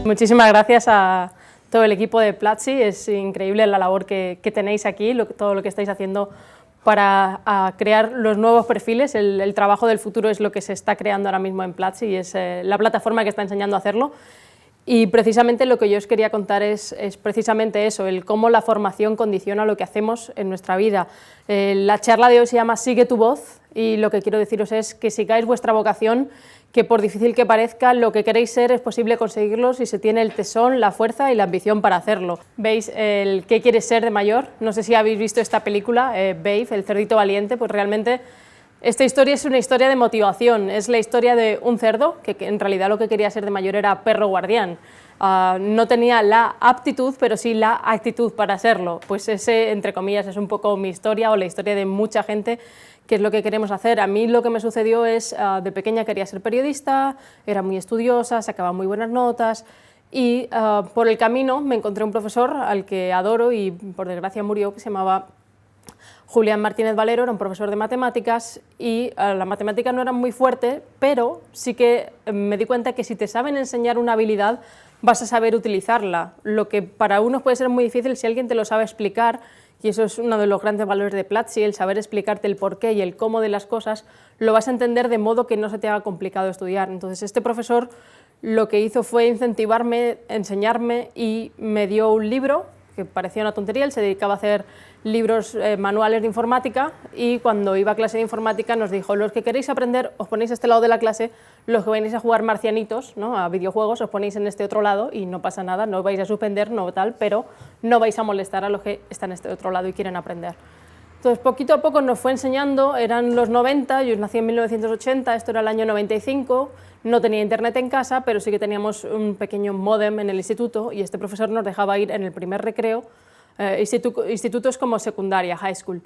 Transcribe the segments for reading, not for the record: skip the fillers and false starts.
Muchísimas gracias a todo el equipo de Platzi, es increíble la labor que tenéis aquí, todo lo que estáis haciendo para crear los nuevos perfiles. El trabajo del futuro es lo que se está creando ahora mismo en Platzi y es la plataforma que está enseñando a hacerlo. Y precisamente lo que yo os quería contar es precisamente eso, el cómo la formación condiciona lo que hacemos en nuestra vida. La charla de hoy se llama Sigue tu voz y lo que quiero deciros es que sigáis vuestra vocación, que por difícil que parezca, lo que queréis ser es posible conseguirlo si se tiene el tesón, la fuerza y la ambición para hacerlo. ¿Veis el qué quieres ser de mayor? No sé si habéis visto esta película, Babe, el cerdito valiente, pues realmente esta historia es una historia de motivación, es la historia de un cerdo que en realidad lo que quería ser de mayor era perro guardián. No tenía la aptitud, pero sí la actitud para serlo. Pues ese, entre comillas, es un poco mi historia o la historia de mucha gente, que es lo que queremos hacer. A mí lo que me sucedió es, de pequeña quería ser periodista, era muy estudiosa, sacaba muy buenas notas y por el camino me encontré un profesor al que adoro y por desgracia murió, que se llamaba Julián Martínez Valero, era un profesor de matemáticas y la matemática no era muy fuerte, pero sí que me di cuenta que si te saben enseñar una habilidad, vas a saber utilizarla. Lo que para unos puede ser muy difícil, si alguien te lo sabe explicar, y eso es uno de los grandes valores de Platzi, el saber explicarte el porqué y el cómo de las cosas, lo vas a entender de modo que no se te haga complicado estudiar. Entonces este profesor lo que hizo fue incentivarme, enseñarme y me dio un libro que parecía una tontería, él se dedicaba a hacer libros, manuales de informática, y cuando iba a clase de informática nos dijo: los que queréis aprender os ponéis a este lado de la clase, los que venís a jugar marcianitos, ¿no?, a videojuegos, os ponéis en este otro lado y no pasa nada, no vais a suspender, no tal, pero no vais a molestar a los que están en este otro lado y quieren aprender. Entonces, poquito a poco nos fue enseñando, eran los 90, yo nací en 1980, esto era el año 95, no tenía internet en casa, pero sí que teníamos un pequeño módem en el instituto y este profesor nos dejaba ir en el primer recreo. Instituto es como secundaria, high school.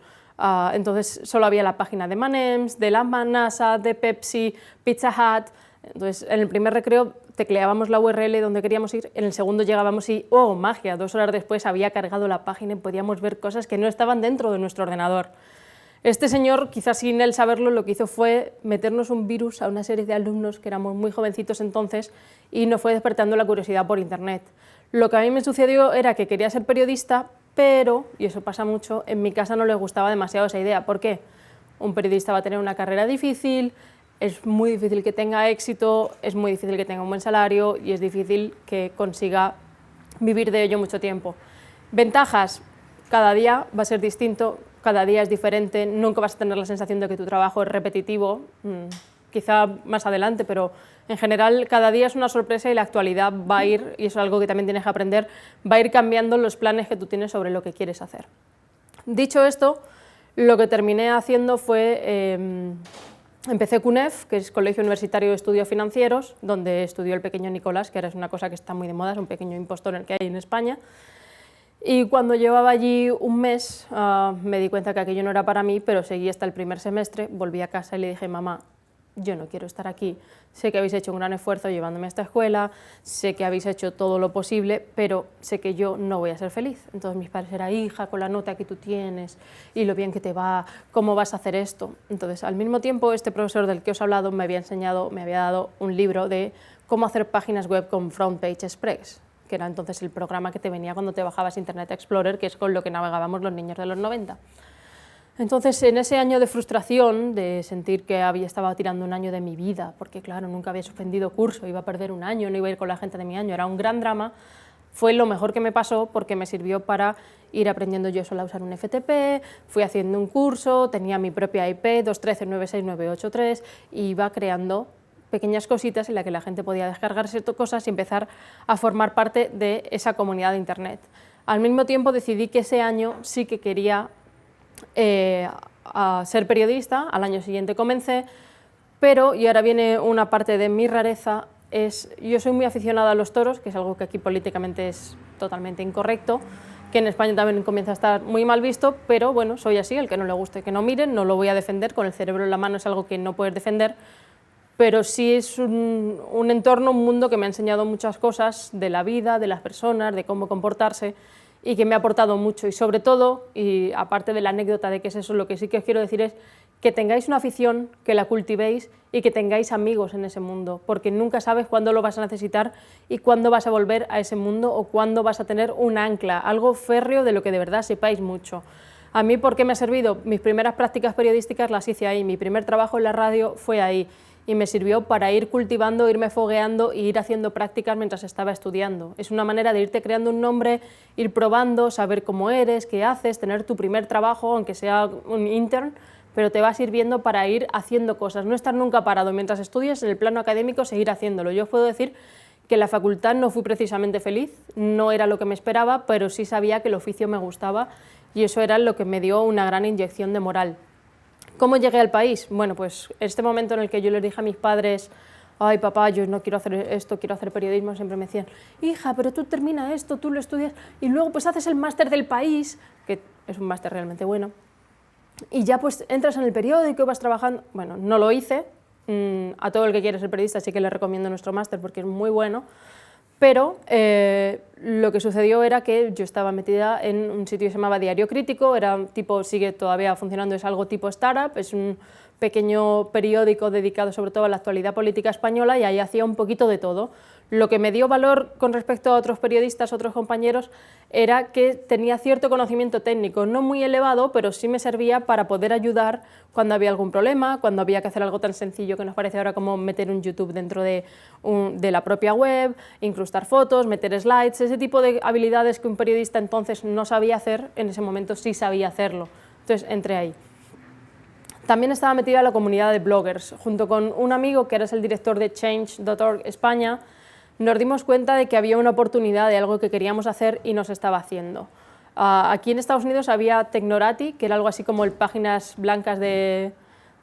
Entonces solo había la página de M&M's, de la NASA, de Pepsi, Pizza Hut. Entonces en el primer recreo tecleábamos la URL donde queríamos ir, en el segundo llegábamos y, ¡oh, magia!, 2 horas después había cargado la página y podíamos ver cosas que no estaban dentro de nuestro ordenador. Este señor, quizás sin él saberlo, lo que hizo fue meternos un virus a una serie de alumnos que éramos muy jovencitos entonces y nos fue despertando la curiosidad por internet. Lo que a mí me sucedió era que quería ser periodista, pero, y eso pasa mucho, en mi casa no les gustaba demasiado esa idea. ¿Por qué? Un periodista va a tener una carrera difícil, es muy difícil que tenga éxito, es muy difícil que tenga un buen salario y es difícil que consiga vivir de ello mucho tiempo. Ventajas: cada día va a ser distinto, cada día es diferente, nunca vas a tener la sensación de que tu trabajo es repetitivo, quizá más adelante, pero en general cada día es una sorpresa y la actualidad va a ir, y eso es algo que también tienes que aprender, va a ir cambiando los planes que tú tienes sobre lo que quieres hacer. Dicho esto, lo que terminé haciendo fue, empecé CUNEF, que es Colegio Universitario de Estudios Financieros, donde estudió el pequeño Nicolás, que ahora es una cosa que está muy de moda, es un pequeño impostor el que hay en España. Y cuando llevaba allí un mes me di cuenta que aquello no era para mí, pero seguí hasta el primer semestre, volví a casa y le dije: mamá, yo no quiero estar aquí, sé que habéis hecho un gran esfuerzo llevándome a esta escuela, sé que habéis hecho todo lo posible, pero sé que yo no voy a ser feliz. Entonces mis padres eran: hija, con la nota que tú tienes y lo bien que te va, ¿cómo vas a hacer esto? Entonces, al mismo tiempo, este profesor del que os he hablado me había dado un libro de cómo hacer páginas web con Frontpage Express, que era entonces el programa que te venía cuando te bajabas Internet Explorer, que es con lo que navegábamos los niños de los 90. Entonces, en ese año de frustración, de sentir que estaba tirando un año de mi vida, porque claro, nunca había suspendido curso, iba a perder un año, no iba a ir con la gente de mi año, era un gran drama, fue lo mejor que me pasó porque me sirvió para ir aprendiendo yo sola a usar un FTP, fui haciendo un curso, tenía mi propia IP, 213-96983, y iba creando pequeñas cositas en las que la gente podía descargarse cosas y empezar a formar parte de esa comunidad de Internet. Al mismo tiempo decidí que ese año sí que quería a ser periodista, al año siguiente comencé, pero, y ahora viene una parte de mi rareza, yo soy muy aficionada a los toros, que es algo que aquí políticamente es totalmente incorrecto, que en España también comienza a estar muy mal visto, pero bueno, soy así, el que no le guste que no miren, no lo voy a defender, con el cerebro en la mano es algo que no puedes defender, pero sí es un entorno, un mundo que me ha enseñado muchas cosas de la vida, de las personas, de cómo comportarse, y que me ha aportado mucho. Y sobre todo, y aparte de la anécdota de qué es eso, lo que sí que os quiero decir es que tengáis una afición, que la cultivéis y que tengáis amigos en ese mundo, porque nunca sabes cuándo lo vas a necesitar y cuándo vas a volver a ese mundo o cuándo vas a tener un ancla, algo férreo de lo que de verdad sepáis mucho. A mí, ¿por qué me ha servido? Mis primeras prácticas periodísticas las hice ahí, mi primer trabajo en la radio fue ahí y me sirvió para ir cultivando, irme fogueando e ir haciendo prácticas mientras estaba estudiando. Es una manera de irte creando un nombre, ir probando, saber cómo eres, qué haces, tener tu primer trabajo, aunque sea un intern, pero te va sirviendo para ir haciendo cosas, no estar nunca parado mientras estudies, en el plano académico seguir haciéndolo. Yo os puedo decir que en la facultad no fui precisamente feliz, no era lo que me esperaba, pero sí sabía que el oficio me gustaba y eso era lo que me dio una gran inyección de moral. ¿Cómo llegué al país? Bueno, pues este momento en el que yo les dije a mis padres, ay papá, yo no quiero hacer esto, quiero hacer periodismo, siempre me decían, hija, pero tú termina esto, tú lo estudias y luego pues haces el máster del país, que es un máster realmente bueno, y ya pues entras en el periódico y vas trabajando. Bueno, no lo hice, a todo el que quiere ser periodista sí que le recomiendo nuestro máster porque es muy bueno, pero lo que sucedió era que yo estaba metida en un sitio que se llamaba Diario Crítico, era tipo, sigue todavía funcionando, es algo tipo startup, es un pequeño periódico dedicado sobre todo a la actualidad política española y ahí hacía un poquito de todo. Lo que me dio valor con respecto a otros periodistas, otros compañeros, era que tenía cierto conocimiento técnico, no muy elevado, pero sí me servía para poder ayudar cuando había algún problema, cuando había que hacer algo tan sencillo que nos parece ahora como meter un YouTube dentro de la propia web, incrustar fotos, meter slides, ese tipo de habilidades que un periodista entonces no sabía hacer, en ese momento sí sabía hacerlo. Entonces entré ahí. También estaba metida en la comunidad de bloggers, junto con un amigo que era el director de Change.org España. Nos dimos cuenta de que había una oportunidad de algo que queríamos hacer y nos estaba haciendo. Aquí en Estados Unidos había Technorati, que era algo así como el páginas blancas de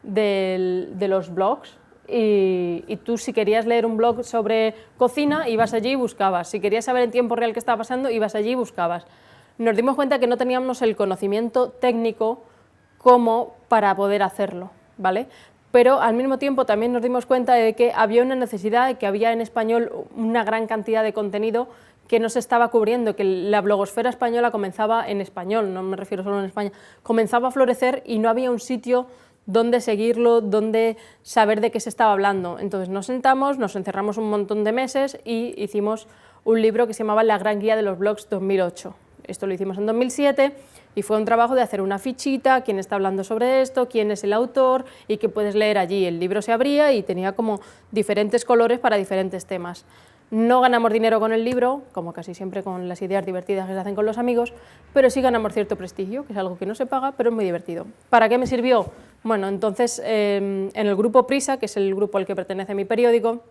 los blogs, y tú si querías leer un blog sobre cocina, ibas allí y buscabas. Si querías saber en tiempo real qué estaba pasando, ibas allí y buscabas. Nos dimos cuenta que no teníamos el conocimiento técnico como para poder hacerlo, ¿vale? Pero al mismo tiempo también nos dimos cuenta de que había una necesidad, de que había en español una gran cantidad de contenido que no se estaba cubriendo, que la blogosfera española comenzaba en español, no me refiero solo en España, comenzaba a florecer y no había un sitio donde seguirlo, donde saber de qué se estaba hablando. Entonces nos sentamos, nos encerramos un montón de meses y hicimos un libro que se llamaba La Gran Guía de los Blogs 2008. Esto lo hicimos en 2007 y fue un trabajo de hacer una fichita, quién está hablando sobre esto, quién es el autor y qué puedes leer allí. El libro se abría y tenía como diferentes colores para diferentes temas. No ganamos dinero con el libro, como casi siempre con las ideas divertidas que se hacen con los amigos, pero sí ganamos cierto prestigio, que es algo que no se paga, pero es muy divertido. ¿Para qué me sirvió? Bueno, entonces en el grupo Prisa, que es el grupo al que pertenece mi periódico,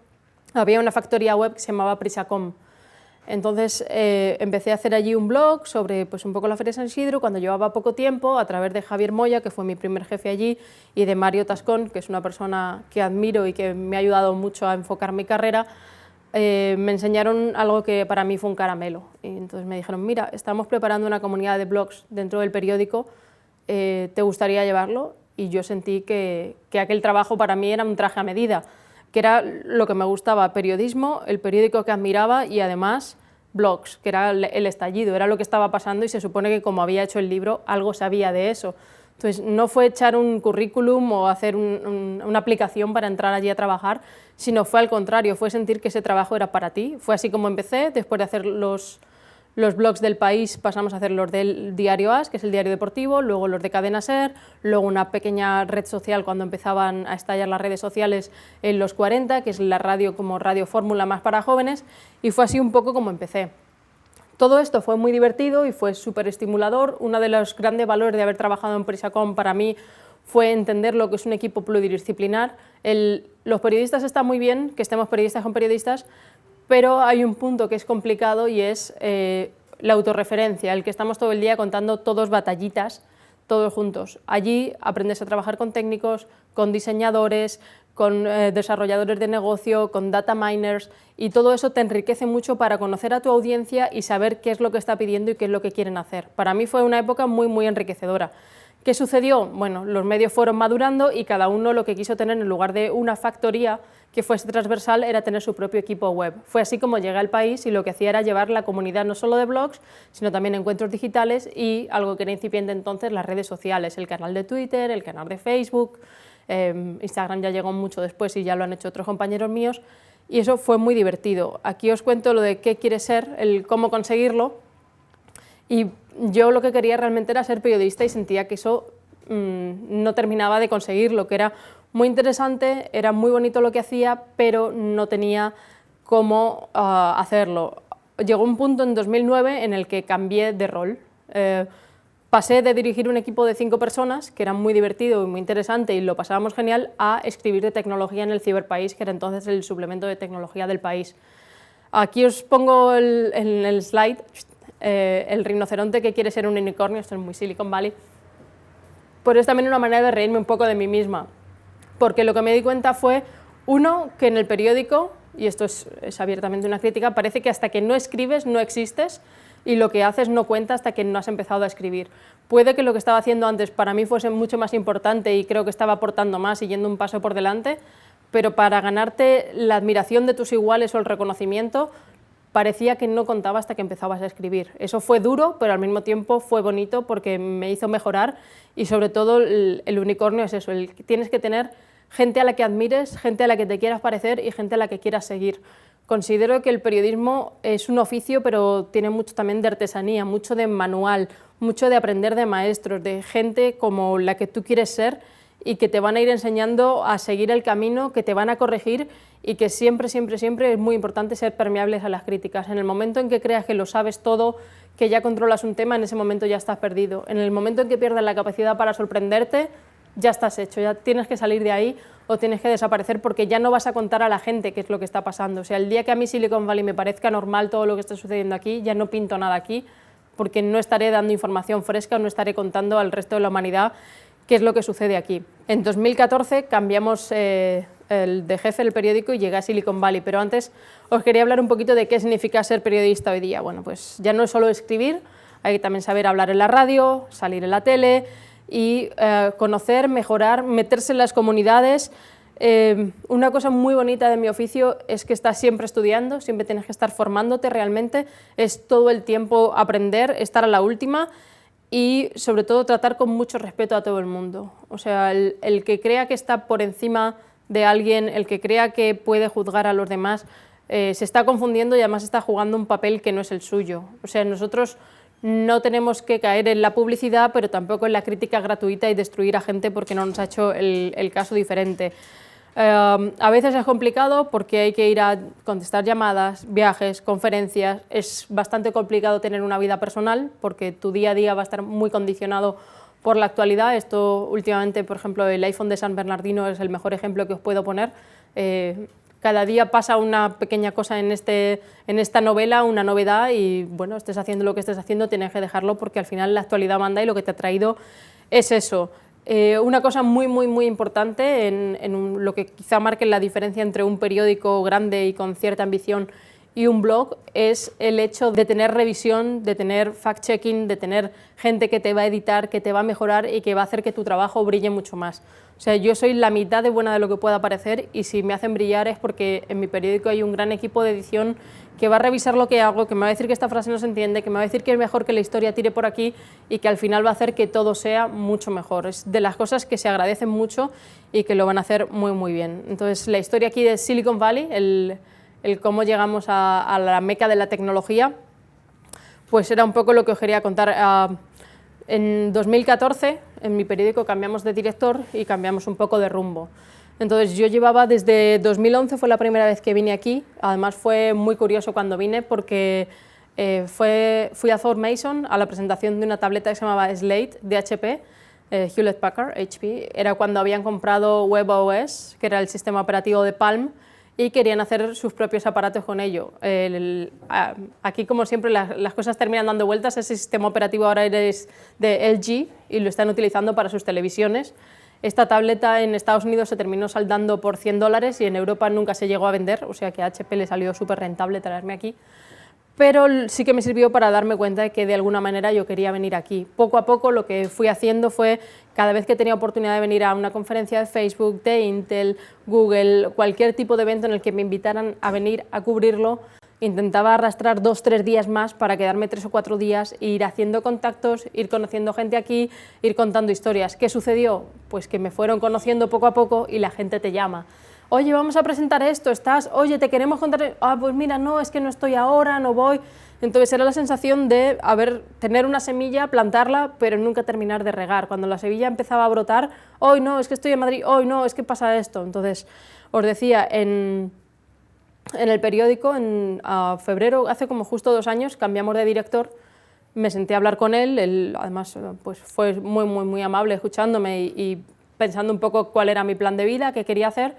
había una factoría web que se llamaba Prisacom. Entonces empecé a hacer allí un blog sobre pues, un poco la Feria de San Isidro, cuando llevaba poco tiempo, a través de Javier Moya, que fue mi primer jefe allí, y de Mario Tascón, que es una persona que admiro y que me ha ayudado mucho a enfocar mi carrera. Me enseñaron algo que para mí fue un caramelo. Y entonces me dijeron, mira, estamos preparando una comunidad de blogs dentro del periódico, ¿te gustaría llevarlo? Y yo sentí que aquel trabajo para mí era un traje a medida, que era lo que me gustaba, periodismo, el periódico que admiraba y además blogs, que era el estallido, era lo que estaba pasando y se supone que como había hecho el libro, algo sabía de eso. Entonces no fue echar un currículum o hacer una aplicación para entrar allí a trabajar, sino fue al contrario, fue sentir que ese trabajo era para ti. Fue así como empecé, después de hacer los blogs del País pasamos a hacer los del diario AS, que es el diario deportivo, luego los de Cadena SER, luego una pequeña red social cuando empezaban a estallar las redes sociales en los 40, que es la radio como Radio Fórmula más para jóvenes, y fue así un poco como empecé. Todo esto fue muy divertido y fue súper estimulador. Uno de los grandes valores de haber trabajado en Prisacom para mí fue entender lo que es un equipo pluridisciplinar. Los periodistas están muy bien, que estemos periodistas con periodistas, pero hay un punto que es complicado y es la autorreferencia, el que estamos todo el día contando todos batallitas, todos juntos. Allí aprendes a trabajar con técnicos, con diseñadores, con desarrolladores de negocio, con data miners, y todo eso te enriquece mucho para conocer a tu audiencia y saber qué es lo que está pidiendo y qué es lo que quieren hacer. Para mí fue una época muy, muy enriquecedora. ¿Qué sucedió? Bueno, los medios fueron madurando y cada uno lo que quiso tener en lugar de una factoría que fuese transversal era tener su propio equipo web. Fue así como llegué al país y lo que hacía era llevar la comunidad no solo de blogs, sino también encuentros digitales y algo que era incipiente entonces, las redes sociales, el canal de Twitter, el canal de Facebook, Instagram ya llegó mucho después y ya lo han hecho otros compañeros míos y eso fue muy divertido. Aquí os cuento lo de qué quiere ser, el cómo conseguirlo y yo lo que quería realmente era ser periodista y sentía que eso no terminaba de conseguirlo, que era muy interesante, era muy bonito lo que hacía, pero no tenía cómo hacerlo. Llegó un punto en 2009 en el que cambié de rol. Pasé de dirigir un equipo de 5 personas, que era muy divertido y muy interesante y lo pasábamos genial, a escribir de tecnología en el Ciberpaís, que era entonces el suplemento de tecnología del país. Aquí os pongo en el slide el rinoceronte que quiere ser un unicornio, esto es muy Silicon Valley, pero es también una manera de reírme un poco de mí misma, porque lo que me di cuenta fue, uno, que en el periódico, y esto es abiertamente una crítica, parece que hasta que no escribes no existes y lo que haces no cuenta hasta que no has empezado a escribir. Puede que lo que estaba haciendo antes para mí fuese mucho más importante y creo que estaba aportando más y yendo un paso por delante, pero para ganarte la admiración de tus iguales o el reconocimiento, parecía que no contaba hasta que empezabas a escribir. Eso fue duro, pero al mismo tiempo fue bonito porque me hizo mejorar y sobre todo el unicornio es eso, tienes que tener gente a la que admires, gente a la que te quieras parecer y gente a la que quieras seguir. Considero que el periodismo es un oficio, pero tiene mucho también de artesanía, mucho de manual, mucho de aprender de maestros, de gente como la que tú quieres ser y que te van a ir enseñando a seguir el camino, que te van a corregir y que siempre, siempre, siempre es muy importante ser permeables a las críticas. En el momento en que creas que lo sabes todo, que ya controlas un tema, en ese momento ya estás perdido. En el momento en que pierdas la capacidad para sorprenderte, ya estás hecho, ya tienes que salir de ahí o tienes que desaparecer porque ya no vas a contar a la gente qué es lo que está pasando. O sea, el día que a mí Silicon Valley me parezca normal todo lo que está sucediendo aquí, ya no pinto nada aquí porque no estaré dando información fresca, no estaré contando al resto de la humanidad qué es lo que sucede aquí. En 2014 cambiamos de jefe del periódico y llegué a Silicon Valley, pero antes os quería hablar un poquito de qué significa ser periodista hoy día. Bueno, pues ya no es solo escribir, hay que también saber hablar en la radio, salir en la tele y conocer, mejorar, meterse en las comunidades. Una cosa muy bonita de mi oficio es que estás siempre estudiando, siempre tienes que estar formándote realmente, es todo el tiempo aprender, estar a la última y sobre todo tratar con mucho respeto a todo el mundo. O sea, el que crea que está por encima de alguien, el que crea que puede juzgar a los demás, se está confundiendo y además está jugando un papel que no es el suyo. O sea, nosotros no tenemos que caer en la publicidad, pero tampoco en la crítica gratuita y destruir a gente porque no nos ha hecho el caso diferente. A veces es complicado porque hay que ir a contestar llamadas, viajes, conferencias. Es bastante complicado tener una vida personal porque tu día a día va a estar muy condicionado por la actualidad. Esto últimamente, por ejemplo, el iPhone de San Bernardino es el mejor ejemplo que os puedo poner. Cada día pasa una pequeña cosa en esta novela, una novedad y bueno, estés haciendo lo que estés haciendo, tienes que dejarlo porque al final la actualidad manda y lo que te ha traído es eso. Una cosa muy, muy, muy importante en lo que quizá marque la diferencia entre un periódico grande y con cierta ambición y un blog es el hecho de tener revisión, de tener fact-checking, de tener gente que te va a editar, que te va a mejorar y que va a hacer que tu trabajo brille mucho más. O sea, yo soy la mitad de buena de lo que pueda parecer y si me hacen brillar es porque en mi periódico hay un gran equipo de edición que va a revisar lo que hago, que me va a decir que esta frase no se entiende, que me va a decir que es mejor que la historia tire por aquí y que al final va a hacer que todo sea mucho mejor. Es de las cosas que se agradecen mucho y que lo van a hacer muy, muy bien. Entonces, la historia aquí de Silicon Valley, el cómo llegamos a la meca de la tecnología, pues era un poco lo que os quería contar. En 2014, en mi periódico cambiamos de director y cambiamos un poco de rumbo. Entonces yo llevaba desde 2011, fue la primera vez que vine aquí, además fue muy curioso cuando vine porque fui a Fort Mason a la presentación de una tableta que se llamaba Slate de HP, Hewlett Packard, HP, era cuando habían comprado WebOS, que era el sistema operativo de Palm, y querían hacer sus propios aparatos con ello. Aquí, como siempre, las cosas terminan dando vueltas. Ese sistema operativo ahora es de LG y lo están utilizando para sus televisiones. Esta tableta en Estados Unidos se terminó saldando por $100 y en Europa nunca se llegó a vender, o sea que a HP le salió súper rentable traerme aquí. pero sí que me sirvió para darme cuenta de que de alguna manera yo quería venir aquí. Poco a poco lo que fui haciendo fue, cada vez que tenía oportunidad de venir a una conferencia de Facebook, de Intel, Google, cualquier tipo de evento en el que me invitaran a venir a cubrirlo, intentaba arrastrar 2 o 3 días más para quedarme 3 o 4 días e ir haciendo contactos, ir conociendo gente aquí, ir contando historias. ¿Qué sucedió? Pues que me fueron conociendo poco a poco y la gente te llama. Oye, vamos a presentar esto, ¿estás? Oye, te queremos contar... Ah, pues mira, no, es que no estoy ahora, no voy. Entonces era la sensación de tener una semilla, plantarla, pero nunca terminar de regar. Cuando la semilla empezaba a brotar, hoy no, es que estoy en Madrid, hoy no, es que pasa esto. Entonces, os decía, en el periódico, en febrero, hace como justo 2 años, cambiamos de director, me senté a hablar con él además pues fue muy amable escuchándome y pensando un poco cuál era mi plan de vida, qué quería hacer.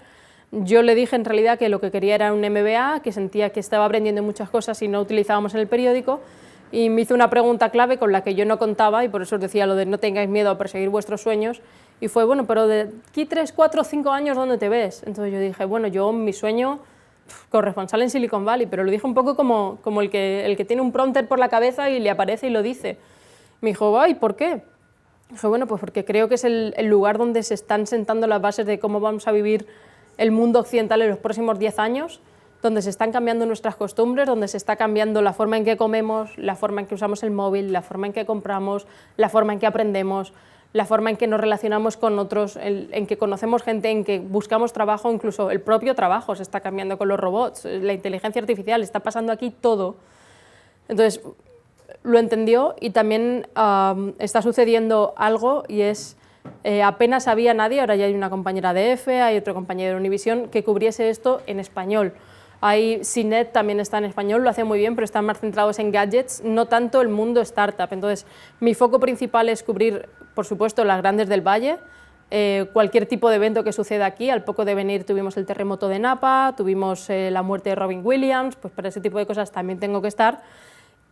Yo le dije en realidad que lo que quería era un MBA, que sentía que estaba aprendiendo muchas cosas y no utilizábamos en el periódico, y me hizo una pregunta clave con la que yo no contaba, y por eso os decía lo de no tengáis miedo a perseguir vuestros sueños, y fue, bueno, pero de aquí 3, 4, 5 años, ¿dónde te ves? Entonces yo dije, bueno, yo mi sueño, corresponsal en Silicon Valley, pero lo dije un poco como el que tiene un prompter por la cabeza y le aparece y lo dice. Me dijo, ay, ¿por qué? Dije, bueno, pues porque creo que es el lugar donde se están sentando las bases de cómo vamos a vivir el mundo occidental en los próximos 10 años, donde se están cambiando nuestras costumbres, donde se está cambiando la forma en que comemos, la forma en que usamos el móvil, la forma en que compramos, la forma en que aprendemos, la forma en que nos relacionamos con otros, en que conocemos gente, en que buscamos trabajo, incluso el propio trabajo se está cambiando con los robots, la inteligencia artificial, está pasando aquí todo. Entonces, lo entendió y también está sucediendo algo y es... apenas había nadie, ahora ya hay una compañera de EFE, hay otro compañero de Univisión que cubriese esto en español. CNET también está en español, lo hace muy bien, pero están más centrados en gadgets, no tanto el mundo startup. Entonces, mi foco principal es cubrir, por supuesto, las grandes del Valle, cualquier tipo de evento que suceda aquí. Al poco de venir tuvimos el terremoto de Napa, tuvimos la muerte de Robin Williams, pues para ese tipo de cosas también tengo que estar.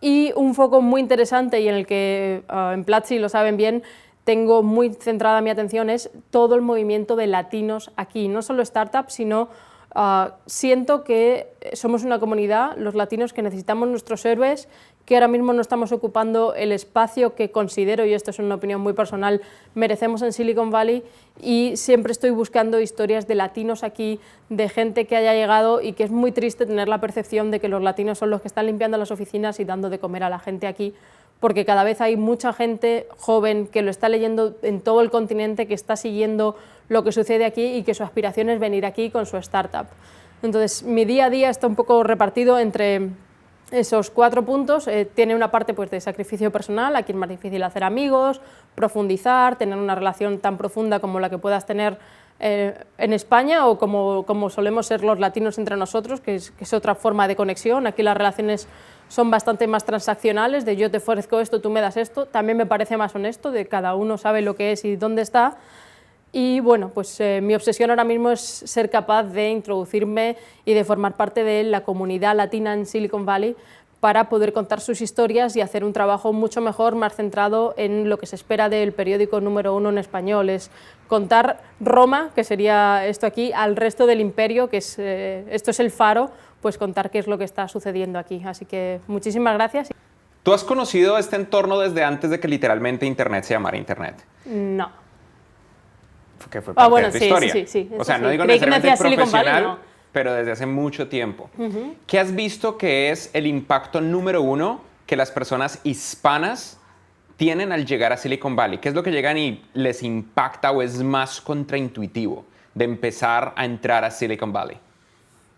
Y un foco muy interesante y en el que en Platzi lo saben bien, tengo muy centrada mi atención es todo el movimiento de latinos aquí, no solo startups, sino siento que somos una comunidad, los latinos, que necesitamos nuestros héroes, que ahora mismo no estamos ocupando el espacio que considero, y esto es una opinión muy personal, merecemos en Silicon Valley, y siempre estoy buscando historias de latinos aquí, de gente que haya llegado, y que es muy triste tener la percepción de que los latinos son los que están limpiando las oficinas y dando de comer a la gente aquí, porque cada vez hay mucha gente joven que lo está leyendo en todo el continente, que está siguiendo lo que sucede aquí y que su aspiración es venir aquí con su startup. Entonces, mi día a día está un poco repartido entre esos 4 puntos. Tiene una parte pues, de sacrificio personal, aquí es más difícil hacer amigos, profundizar, tener una relación tan profunda como la que puedas tener en España o como solemos ser los latinos entre nosotros, que es otra forma de conexión. Aquí las relaciones son bastante más transaccionales, de yo te ofrezco esto, tú me das esto. También me parece más honesto, de cada uno sabe lo que es y dónde está. Y bueno, pues mi obsesión ahora mismo es ser capaz de introducirme y de formar parte de la comunidad latina en Silicon Valley para poder contar sus historias y hacer un trabajo mucho mejor, más centrado en lo que se espera del periódico número 1 en español. Es contar Roma, que sería esto aquí, al resto del imperio, que es, esto es el faro, pues contar qué es lo que está sucediendo aquí. Así que muchísimas gracias. ¿Tú has conocido este entorno desde antes de que literalmente Internet se llamara Internet? No. Que fue parte bueno, de tu sí, historia. sí. O sea, no sí. digo Creí necesariamente que me profesional, Valley, no. pero desde hace mucho tiempo. ¿Qué has visto que es el impacto número 1 que las personas hispanas tienen al llegar a Silicon Valley? ¿Qué es lo que llegan y les impacta o es más contraintuitivo de empezar a entrar a Silicon Valley?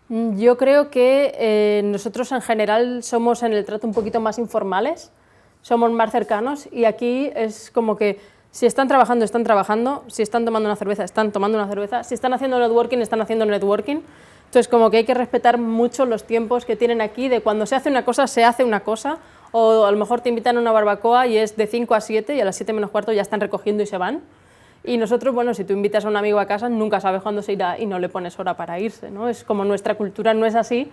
Yo creo que nosotros en general somos en el trato un poquito más informales, somos más cercanos, y aquí es como que si están trabajando, si están tomando una cerveza, están tomando una cerveza, si están haciendo networking, están haciendo networking. Entonces, como que hay que respetar mucho los tiempos que tienen aquí, de cuando se hace una cosa, se hace una cosa, o a lo mejor te invitan a una barbacoa y es de 5 a 7 y a las 7 menos cuarto ya están recogiendo y se van. Y nosotros, bueno, si tú invitas a un amigo a casa, nunca sabes cuándo se irá y no le pones hora para irse, ¿no? Es como nuestra cultura no es así.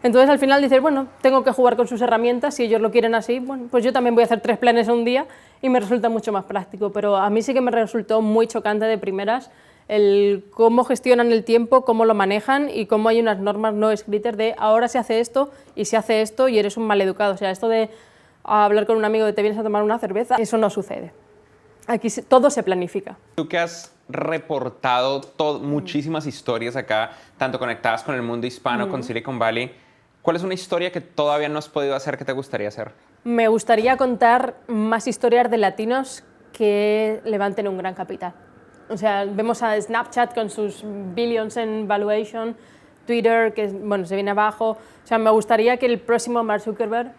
Entonces, al final dices, bueno, tengo que jugar con sus herramientas, si ellos lo quieren así, bueno, pues yo también voy a hacer 3 planes a un día y me resulta mucho más práctico. Pero a mí sí que me resultó muy chocante de primeras el cómo gestionan el tiempo, cómo lo manejan y cómo hay unas normas no escritas de ahora se hace esto y se hace esto y eres un maleducado. O sea, esto de hablar con un amigo de te vienes a tomar una cerveza, eso no sucede. Aquí todo se planifica. Tú que has reportado muchísimas historias acá, tanto conectadas con el mundo hispano, con Silicon Valley, ¿cuál es una historia que todavía no has podido hacer que te gustaría hacer? Me gustaría contar más historias de latinos que levanten un gran capital. O sea, vemos a Snapchat con sus billions en valuation, Twitter, que bueno, se viene abajo. O sea, me gustaría que el próximo Mark Zuckerberg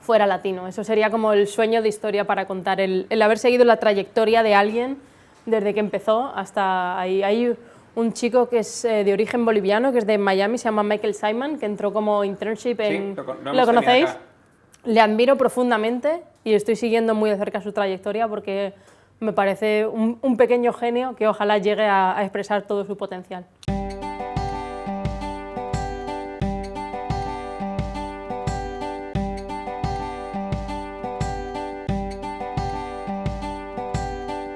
fuera latino. Eso sería como el sueño de historia para contar, el haber seguido la trayectoria de alguien desde que empezó hasta ahí. Hay un chico que es de origen boliviano, que es de Miami, se llama Michael Simon, que entró como internship en... Sí, ¿Lo conocéis? Le admiro profundamente y estoy siguiendo muy de cerca su trayectoria porque me parece un pequeño genio que ojalá llegue a expresar todo su potencial.